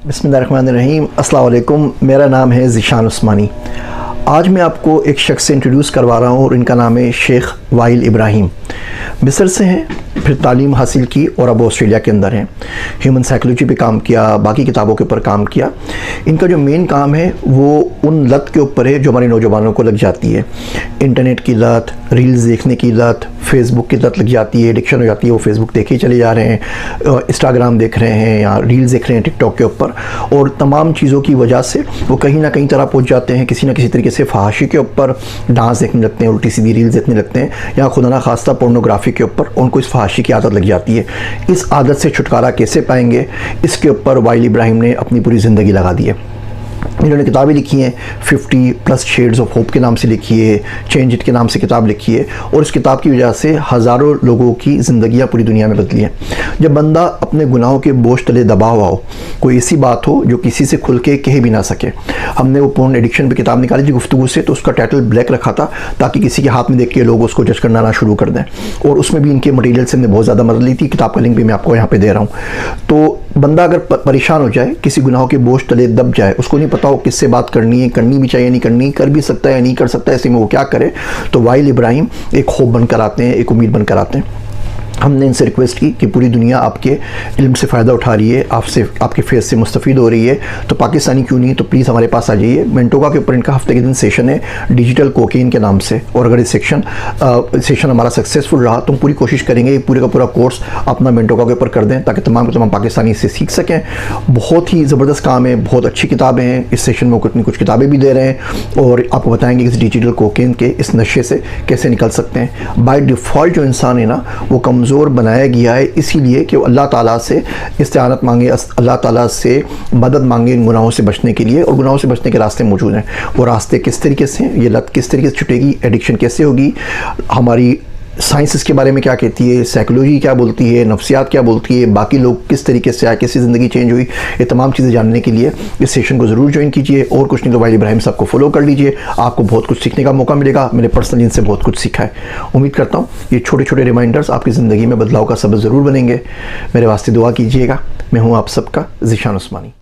बिस्मिल्लाहिर्रहमानिर्रहीम। अस्सलाम वालेकुम। मेरा नाम है ज़ीशान उस्मानी। आज मैं आपको एक शख्स से इंट्रोड्यूस करवा रहा हूँ और इनका नाम है शेख वाइल इब्राहिम। मिस्र से हैं, फिर तालीम हासिल की और अब ऑस्ट्रेलिया के अंदर हैं। ह्यूमन साइकोलॉजी पे काम किया, बाकी किताबों के ऊपर काम किया। इनका जो मेन काम है वो उन लत के ऊपर है जो हमारे नौजवानों को लग जाती है। इंटरनेट की लत, रील्स देखने की लत, फेसबुक की लत लग जाती है, एडिक्शन हो जाती है। वो फेसबुक देखे ही चले जा रहे हैं, इंस्टाग्राम देख रहे हैं या रील्स देख रहे हैं टिकटॉक के ऊपर, और तमाम चीज़ों की वजह से वो कहीं ना कहीं तरह पहुँच जाते हैं किसी न किसी तरीके से फहाशी के ऊपर। डांस देखने लगते हैं, उल्टी सीधी रील्स देखने लगते हैं, या खुदा ना खास्ता पोर्नोग्राफी के ऊपर उनको इस फहाशी की आदत लग जाती है। इस आदत से छुटकारा कैसे पाएंगे, इसके ऊपर वाइल इब्राहिम ने अपनी पूरी ज़िंदगी लगा दी है। इन्होंने किताबें लिखी हैं, 50+ शेड्स ऑफ होप के नाम से लिखी है, चेंज इट के नाम से किताब लिखी है, और इस किताब की वजह से हज़ारों लोगों की ज़िंदगियाँ पूरी दुनिया में बदली हैं। जब बंदा अपने गुनाहों के बोझ तले दबा हुआ हो, कोई ऐसी बात हो जो किसी से खुल के कह भी ना सके। हमने वो पोर्न एडिक्शन पे किताब निकाली थी गुफ्तगू से, तो उसका टाइटल ब्लैक रखा था ताकि किसी के हाथ में देख के लोग उसको जज करना ना शुरू कर दें, और उसमें भी इनके मटीरियल से हमने बहुत ज़्यादा मदद ली थी। किताब का लिंक भी मैं आपको यहाँ पर दे रहा हूँ। तो बंदा अगर परेशान हो जाए, किसी गुनाहों के बोझ तले दब जाए, उसको नहीं पता हो किससे बात करनी है, करनी भी चाहिए नहीं करनी, कर भी सकता है नहीं कर सकता है, ऐसे में वो क्या करे, तो वाइल इब्राहिम एक होप बनकर आते हैं, एक उम्मीद बनकर आते हैं। हमने इनसे रिक्वेस्ट की कि पूरी दुनिया आपके इल्म से फ़ायदा उठा रही है, आपसे आपके फेस से मुस्तफ़ीद हो रही है, तो पाकिस्तानी क्यों नहीं, तो प्लीज़ हमारे पास आ जाइए। मेंटोका के ऊपर इनका हफ्ते के दिन सेशन है डिजिटल कोकेन के नाम से, और अगर इस सेशन हमारा सक्सेसफुल रहा तो हम पूरी कोशिश करेंगे पूरे का पूरा कोर्स अपना मेंटोका के ऊपर कर दें ताकि तमाम के तमाम पाकिस्तानी इससे सीख सकें। बहुत ही ज़बरदस्त काम है, बहुत अच्छी किताबें हैं। इस सेशन में कुछ किताबें भी दे रहे हैं और आपको बताएंगे कि इस डिजिटल कोकेन के इस नशे से कैसे निकल सकते हैं। बाय डिफ़ॉल्ट जो इंसान है ना, वो कमज़ोर बनाया गया है इसीलिए कि वो अल्लाह ताला से इस्तिआनत मांगे, अल्लाह ताला से मदद मांगे इन गुनाहों से बचने के लिए, और गुनाहों से बचने के रास्ते मौजूद हैं। वो रास्ते किस तरीके से, ये लत किस तरीके से छुटेगी, एडिक्शन कैसे होगी, हमारी साइंस इसके बारे में क्या कहती है, साइकोलॉजी क्या बोलती है, नफ्सियात क्या बोलती है, बाकी लोग किस तरीके से आए, कैसी ज़िंदगी चेंज हुई, ये तमाम चीज़ें जानने के लिए इस सेशन को ज़रूर ज्वाइन कीजिए। और कुछ नहीं तो वाइल इब्राहिम साहब को फॉलो कर लीजिए, आपको बहुत कुछ सीखने का मौका मिलेगा। मैंने पर्सनली इनसे बहुत कुछ सीखा है। उम्मीद करता हूँ ये छोटे छोटे रिमाइंडर्स आपकी ज़िंदगी में बदलाव का सबब ज़रूर बनेंगे। मेरे वास्ते दुआ कीजिएगा। मैं हूँ आप सबका ज़ीशान उस्मानी।